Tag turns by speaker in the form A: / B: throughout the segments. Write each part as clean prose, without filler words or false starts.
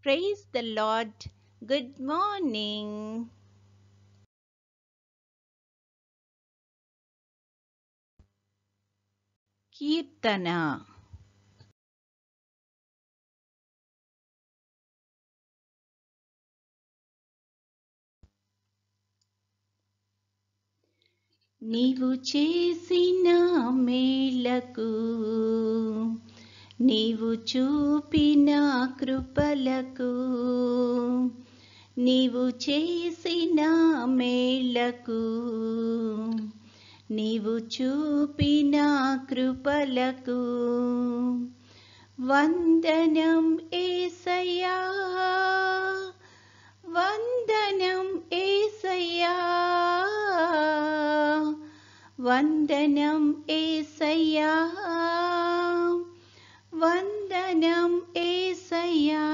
A: Praise the Lord. Good morning. Kirtana. నీవు చేసిన మేలకు నీవు చూపిన కృపలకు నీవు చేసిన మేలకు నీవు చూపిన కృపలకు వందనం యేసయ్యా, వందనం యేసయ్యా, వందనం యేసయ్యా, వందనం యేసయ్యా.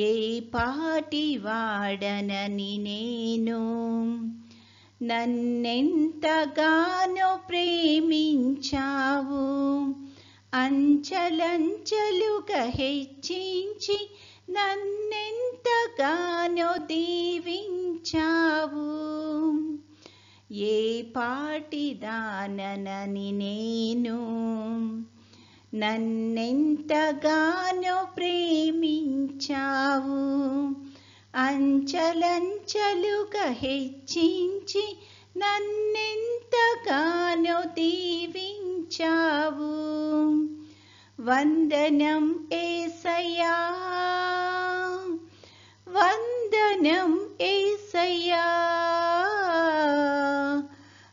A: ఏ పాటి వాడనని నేను నన్నెంతగానో ప్రేమించావు, అంచలంచలుగా హెచ్చించి నన్నెంతగానో దీవించావు. ఏ పాటిదానని నేను నన్నెంతగానో ప్రేమించావు, అంచలంచలుగా హెచ్చించి నన్నెంతగానో దీవించావు. వందనం యేసయ్యా, వందనం యేసయ్యా,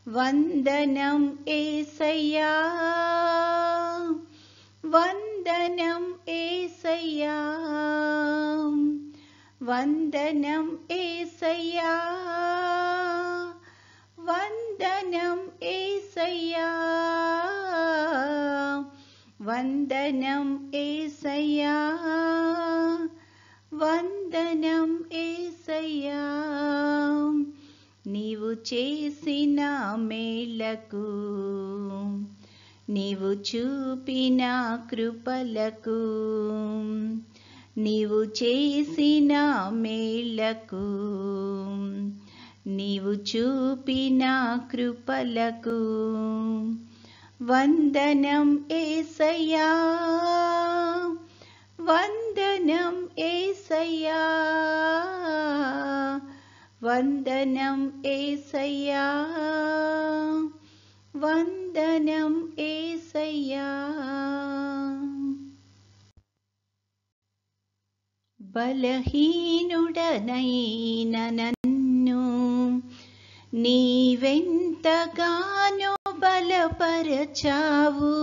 A: వందనం యేసయ్యా, వందనం యేసయ్యా, వందనం యేసయ్యా, వందనం యేసయ్యా, వందనం యేసయ్యా, వందనం యేసయ్యా. నీవు చేసిన మేలకు నీవు చూపిన కృపలకు నీవు చేసిన మేలకు నీవు చూపిన కృపలకు వందనం యేసయ్యా, వందనం యేసయ్యా, వందనం యేసయ్యా, వందనం యేసయ్యా. బలహీనుడనైన నన్ను నీవెంతగానో బలపరచావు,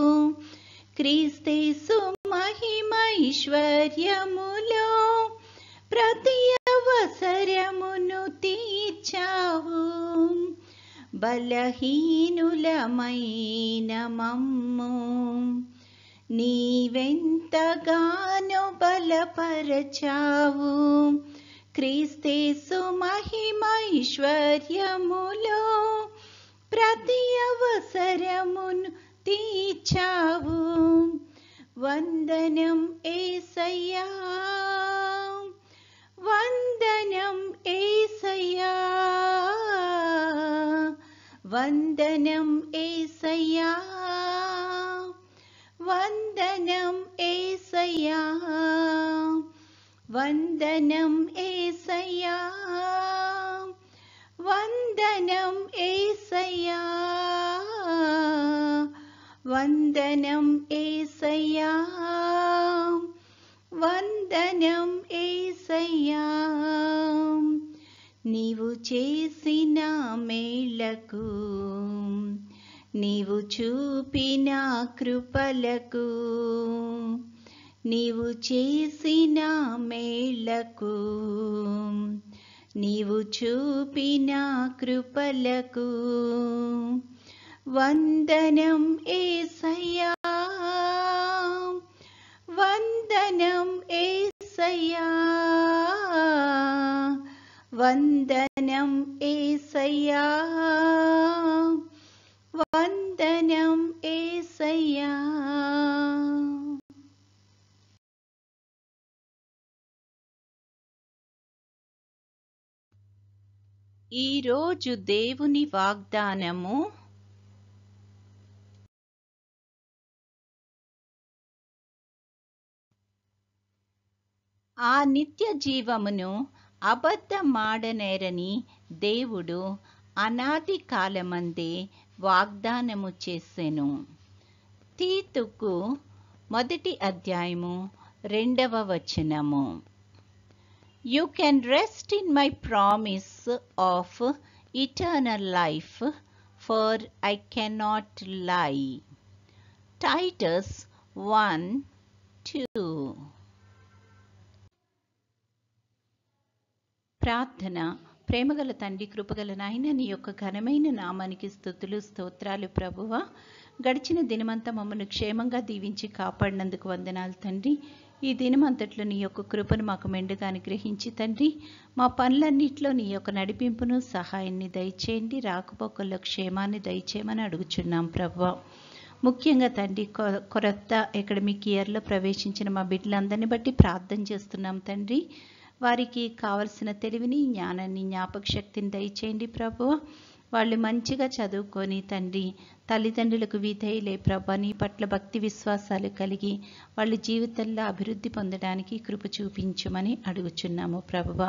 A: క్రీస్తేసు మహిమైశ్వర్యములో ప్రతి అవసరమును తీర్చావు. బలహీనులమైన మమ్ము నీవెంతగానో బలపరచావు, క్రీస్తేసు మహిమైశ్వర్యములో ప్రతి అవసరమును తీర్చావు. వందనం యేసయ్యా, వందనం యేసయ్యా, వందనం యేసయ్యా, వందనం యేసయ్యా, వందనం యేసయ్యా, వందనం యేసయ్యా, వందనం యేసయ్యా, వందనం యేసయ్యా. నీవు చేసిన మేలకు నీవు చూపిన కృపలకు నీవు చేసిన మేలకు నీవు చూపిన కృపలకు వందనం యేసయ్యా, వందనం యేసయ్యా, వందనం యేసయ్యా, వందనం యేసయ్యా. ఈరోజు దేవుని వాగ్దానము ఆ నిత్య జీవమును అబద్ధమాడనేరని దేవుడు అనాది కాలమందే వాగ్దానము చేసెను. తీతుకు 1వ అధ్యాయము 2వ వచనము. You can rest in my promise of eternal life, for I cannot lie. Titus 1:2. ప్రార్థన. ప్రేమగల తండ్రి, కృపగల నాయన, నీ యొక్క ఘనమైన నామానికి స్తుతులు స్తోత్రాలు ప్రభువా. గడిచిన దినమంతా మమ్మల్ని క్షేమంగా దీవించి కాపాడినందుకు వందనాలు తండ్రి. ఈ దినమంతట్లో నీ యొక్క కృపను మాకు మెండుగా అనుగ్రహించి తండ్రి, మా పనులన్నింటిలో నీ యొక్క నడిపింపును సహాయాన్ని దయచేయండి. రాకపోకల్లో క్షేమాన్ని దయచేయమని అడుగుచున్నాం ప్రభువా. ముఖ్యంగా తండ్రి, కొత్త అకాడమిక్ ఇయర్లో ప్రవేశించిన మా బిడ్డలందరినీ బట్టి ప్రార్థన చేస్తున్నాం తండ్రి. వారికి కావలసిన తెలివిని, జ్ఞానాన్ని, జ్ఞాపక శక్తిని దయచేయండి ప్రభువా. వాళ్ళు మంచిగా చదువుకొని తండ్రి, తల్లిదండ్రులకు విధేయులే ప్రభా, నీ పట్ల భక్తి విశ్వాసాలు కలిగి వాళ్ళ జీవితంలో అభివృద్ధి పొందడానికి కృప చూపించమని అడుగుచున్నాము ప్రభువా.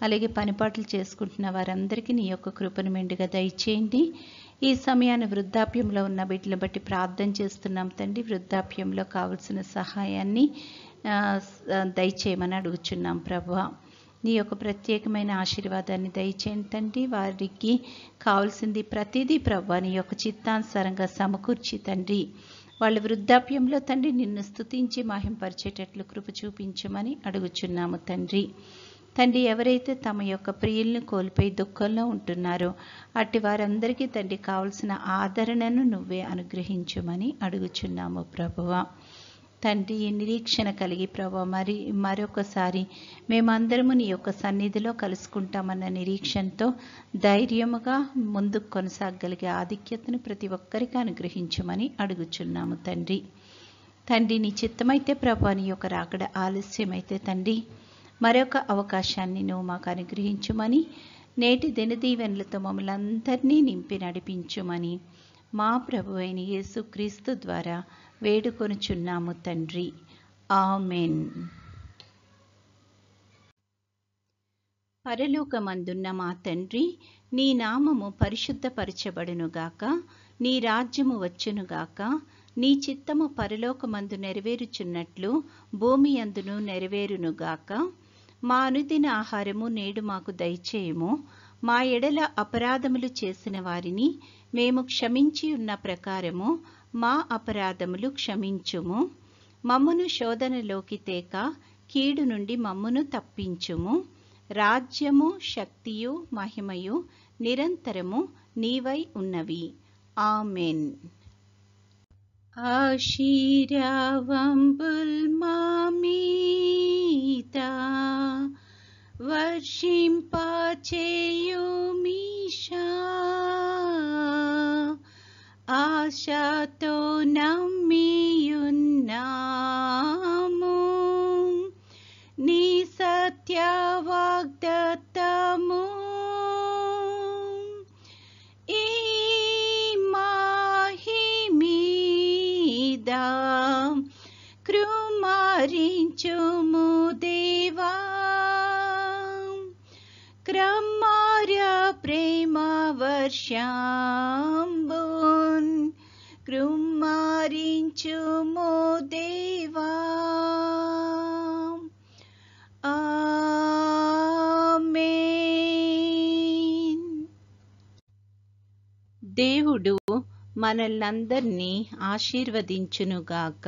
A: అలాగే పనిపాట్లు చేసుకుంటున్న వారందరికీ నీ యొక్క కృపను మెండుగా దయచేయండి. ఈ సమయాన్ని వృద్ధాప్యంలో ఉన్న బిడ్డలను బట్టి ప్రార్థన చేస్తున్నాం తండ్రి. వృద్ధాప్యంలో కావలసిన సహాయాన్ని దయచేయమని అడుగుచున్నాం ప్రభువా. నీ యొక్క ప్రత్యేకమైన ఆశీర్వాదాన్ని దయచేయండి తండ్రి. వారికి కావాల్సింది ప్రతిదీ ప్రభువా నీ యొక్క చిత్తానుసారంగా సమకూర్చి తండ్రి, వాళ్ళ వృద్ధాప్యంలో తండ్రి నిన్ను స్తుతించి మహింపరిచేటట్లు కృప చూపించమని అడుగుచున్నాము తండ్రి. తండ్రి, ఎవరైతే తమ యొక్క ప్రియుల్ని కోల్పోయి దుఃఖంలో ఉంటున్నారో అట్టి వారందరికీ తండ్రి కావలసిన ఆదరణను నువ్వే అనుగ్రహించమని అడుగుచున్నాము ప్రభువా. తండ్రి, నిరీక్షణ కలిగి ప్రభా మరొకసారి మేమందరము నీ యొక్క సన్నిధిలో కలుసుకుంటామన్న నిరీక్షణతో ధైర్యముగా ముందుకు కొనసాగలిగే ఆధిక్యతను ప్రతి ఒక్కరికి అనుగ్రహించమని అడుగుచున్నాము తండ్రి. తండ్రి, నీ చిత్తమైతే ప్రభా నీ యొక్క రాకడ ఆలస్యమైతే తండ్రి మరొక అవకాశాన్ని నువ్వు మాకు అనుగ్రహించుమని, నేటి దినదీవెనలతో మమ్మల్ని అందరినీ నింపి నడిపించుమని మా ప్రభువైన యేసుక్రీస్తు ద్వారా వేడుకొనుచున్నాము తండ్రి. ఆమెన్. పరలోకమందున్న మా తండ్రి, నీ నామము పరిశుద్ధపరచబడునుగాక, నీ రాజ్యము వచ్చునుగాక, నీ చిత్తము పరలోకమందు నెరవేరుచున్నట్లు భూమి అందును నెరవేరునుగాక. మా అనుదిన ఆహారము నేడు మాకు దయచేయము. మా ఎడల అపరాధములు చేసిన వారిని మేము క్షమించి ఉన్న ప్రకారము మా అపరాధములు క్షమించుము. మమ్మును శోధనలోకి తేక కీడు నుండి మమ్మును తప్పించుము. రాజ్యము, శక్తియు, మహిమయు నిరంతరము నీవై ఉన్నవి. ఆమెన్. ఆశీర్వాదంబుల్ మా మీద వర్షింపచేయుమీశా, ఆశతో నమ్మియున్నాము నీ సత్య వాగ్దత్తము. ఈ మహిమీద కృమారించుము దేవా, క్రమార్య ప్రేమ వర్షంబున్ కృమారించుము దేవా. ఆమేన్. దేవుడు మనల్నందరినీ ఆశీర్వదించునుగాక.